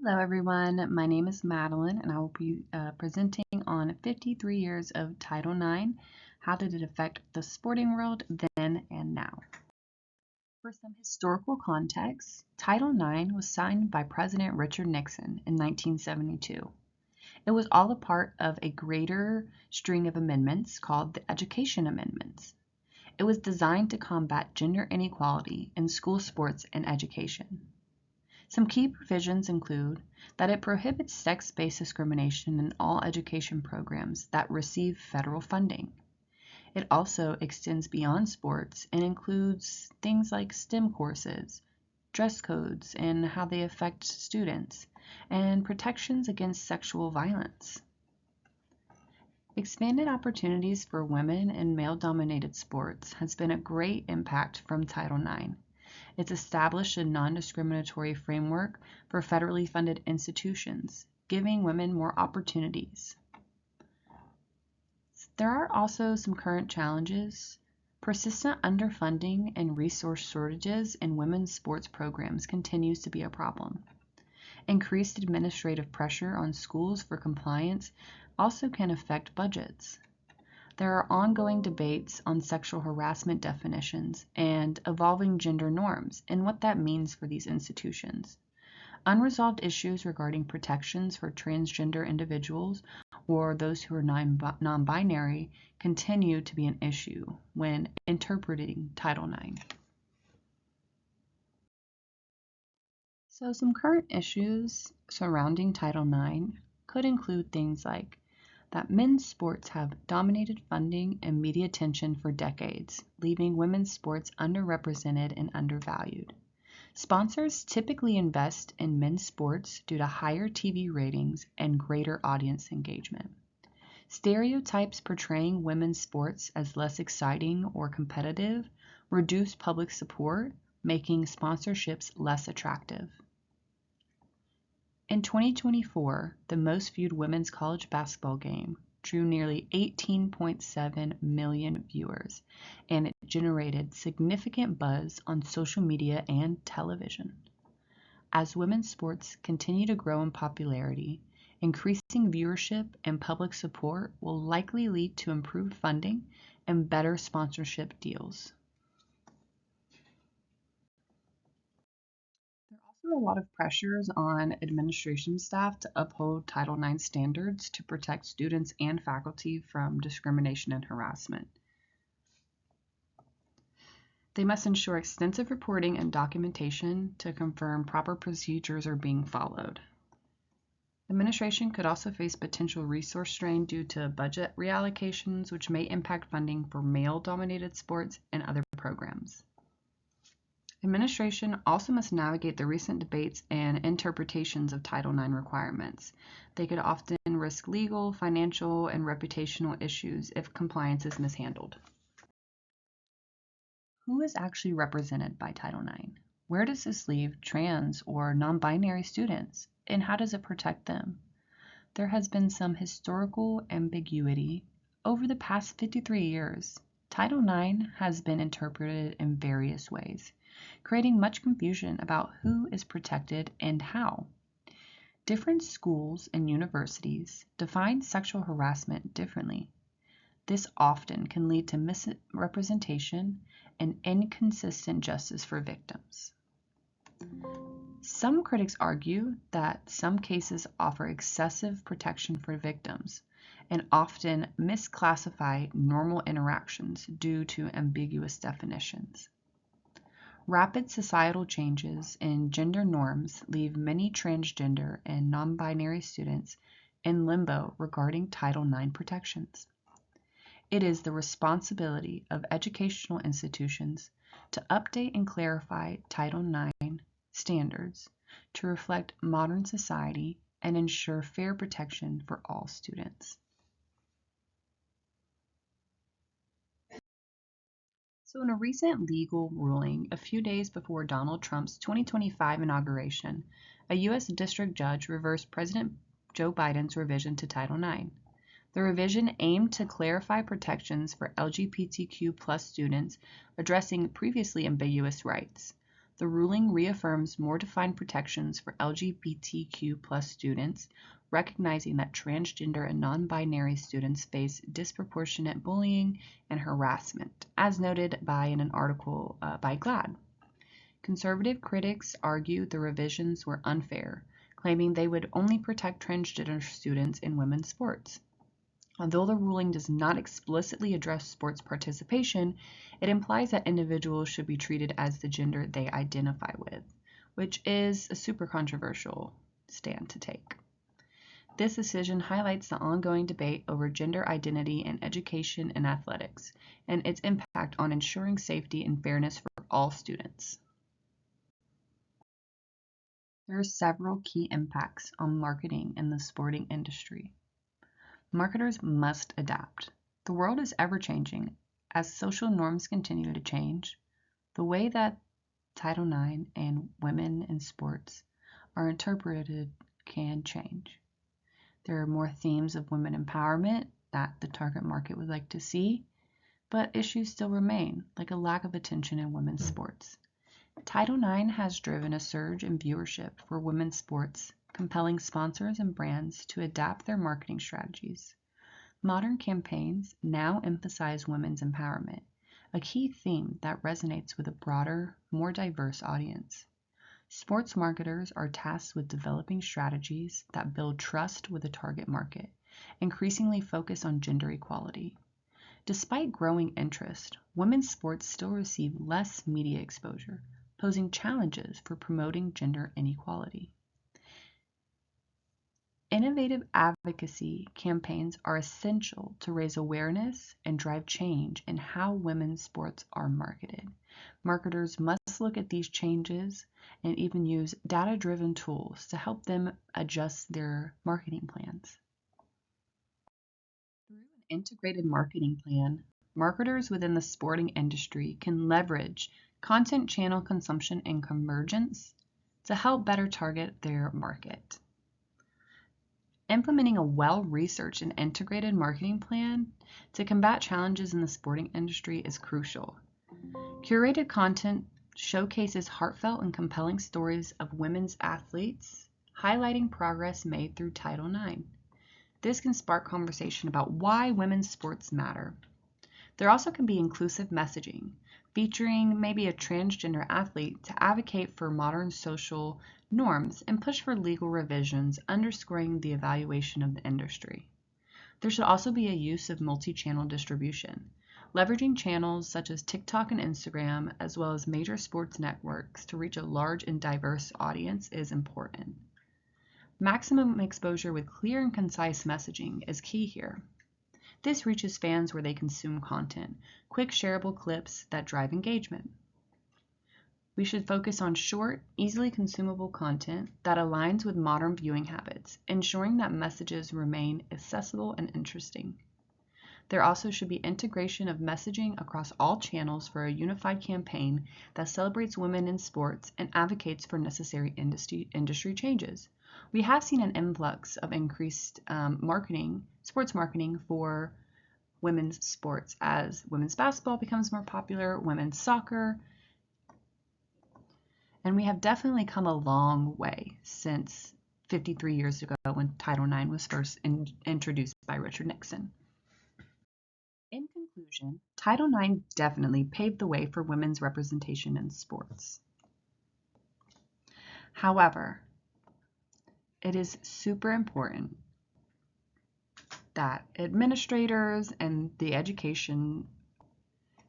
Hello, everyone. My name is Madeline, and I will be presenting on 53 years of Title IX. How did it affect the sporting world then and now? For some historical context, Title IX was signed by President Richard Nixon in 1972. It was all a part of a greater string of amendments called the Education Amendments. It was designed to combat gender inequality in school sports and education. Some key provisions include that it prohibits sex-based discrimination in all education programs that receive federal funding. It also extends beyond sports and includes things like STEM courses, dress codes and how they affect students, and protections against sexual violence. Expanded opportunities for women in male-dominated sports has been a great impact from Title IX. It's established a non-discriminatory framework for federally funded institutions, giving women more opportunities. There are also some current challenges. Persistent underfunding and resource shortages in women's sports programs continues to be a problem. Increased administrative pressure on schools for compliance also can affect budgets. There are ongoing debates on sexual harassment definitions and evolving gender norms and what that means for these institutions. Unresolved issues regarding protections for transgender individuals or those who are non-binary continue to be an issue when interpreting Title IX. So some current issues surrounding Title IX could include things like that men's sports have dominated funding and media attention for decades, leaving women's sports underrepresented and undervalued. Sponsors typically invest in men's sports due to higher TV ratings and greater audience engagement. Stereotypes portraying women's sports as less exciting or competitive reduce public support, making sponsorships less attractive. In 2024, the most viewed women's college basketball game drew nearly 18.7 million viewers, and it generated significant buzz on social media and television. As women's sports continue to grow in popularity, increasing viewership and public support will likely lead to improved funding and better sponsorship deals. There are also a lot of pressures on administration staff to uphold Title IX standards to protect students and faculty from discrimination and harassment. They must ensure extensive reporting and documentation to confirm proper procedures are being followed. Administration could also face potential resource strain due to budget reallocations, which may impact funding for male-dominated sports and other programs. Administration also must navigate the recent debates and interpretations of Title IX requirements. They could often risk legal, financial, and reputational issues if compliance is mishandled. Who is actually represented by Title IX? Where does this leave trans or non-binary students, and how does it protect them? There has been some historical ambiguity. Over the past 53 years, Title IX has been interpreted in various ways, creating much confusion about who is protected and how. Different schools and universities define sexual harassment differently. This often can lead to misrepresentation and inconsistent justice for victims. Some critics argue that some cases offer excessive protection for victims and often misclassify normal interactions due to ambiguous definitions. Rapid societal changes in gender norms leave many transgender and non-binary students in limbo regarding Title IX protections. It is the responsibility of educational institutions to update and clarify Title IX standards to reflect modern society and ensure fair protection for all students. So in a recent legal ruling, a few days before Donald Trump's 2025 inauguration, a U.S. district judge reversed President Joe Biden's revision to Title IX. The revision aimed to clarify protections for LGBTQ+ students, addressing previously ambiguous rights. The ruling reaffirms more defined protections for LGBTQ+ students, recognizing that transgender and non-binary students face disproportionate bullying and harassment, as noted in an article by GLAAD. Conservative critics argue the revisions were unfair, claiming they would only protect transgender students in women's sports. Although the ruling does not explicitly address sports participation, it implies that individuals should be treated as the gender they identify with, which is a super controversial stand to take. This decision highlights the ongoing debate over gender identity in education and athletics, and its impact on ensuring safety and fairness for all students. There are several key impacts on marketing in the sporting industry. Marketers must adapt. The world is ever-changing. As social norms continue to change, the way that Title IX and women in sports are interpreted can change. There are more themes of women empowerment that the target market would like to see, but issues still remain, like a lack of attention in women's sports. Title IX has driven a surge in viewership for women's sports, compelling sponsors and brands to adapt their marketing strategies. Modern campaigns now emphasize women's empowerment, a key theme that resonates with a broader, more diverse audience. Sports marketers are tasked with developing strategies that build trust with the target market, increasingly focus on gender equality. Despite growing interest, women's sports still receive less media exposure, posing challenges for promoting gender inequality. Innovative advocacy campaigns are essential to raise awareness and drive change in how women's sports are marketed. Marketers must look at these changes and even use data-driven tools to help them adjust their marketing plans. Through an integrated marketing plan, marketers within the sporting industry can leverage content channel consumption and convergence to help better target their market. Implementing a well-researched and integrated marketing plan to combat challenges in the sporting industry is crucial. Curated content showcases heartfelt and compelling stories of women's athletes, highlighting progress made through Title IX. This can spark conversation about why women's sports matter. There also can be inclusive messaging, featuring maybe a transgender athlete to advocate for modern social norms and push for legal revisions, underscoring the evaluation of the industry. There should also be a use of multi-channel distribution. Leveraging channels such as TikTok and Instagram, as well as major sports networks to reach a large and diverse audience is important. Maximum exposure with clear and concise messaging is key here. This reaches fans where they consume content, quick shareable clips that drive engagement. We should focus on short, easily consumable content that aligns with modern viewing habits, ensuring that messages remain accessible and interesting. There also should be integration of messaging across all channels for a unified campaign that celebrates women in sports and advocates for necessary industry changes. We have seen an influx of increased sports marketing for women's sports as women's basketball becomes more popular, women's soccer, and we have definitely come a long way since 53 years ago when Title IX was first introduced by Richard Nixon. In conclusion, Title IX definitely paved the way for women's representation in sports. However, it is super important that administrators and the education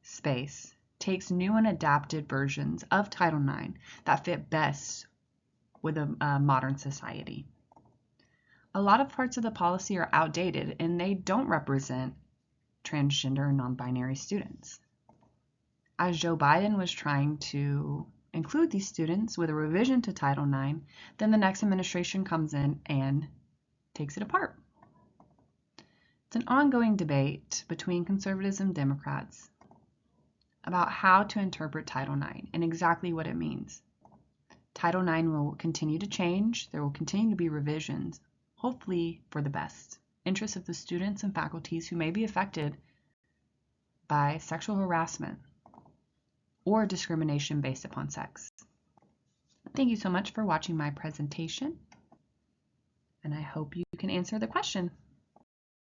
space takes new and adapted versions of Title IX that fit best with a modern society. A lot of parts of the policy are outdated and they don't represent transgender and non-binary students. As Joe Biden was trying to include these students with a revision to Title IX, then the next administration comes in and takes it apart. It's an ongoing debate between conservatives and Democrats about how to interpret Title IX and exactly what it means. Title IX will continue to change. There will continue to be revisions, hopefully for the best interests of the students and faculties who may be affected by sexual harassment or discrimination based upon sex. Thank you so much for watching my presentation, and I hope you can answer the question.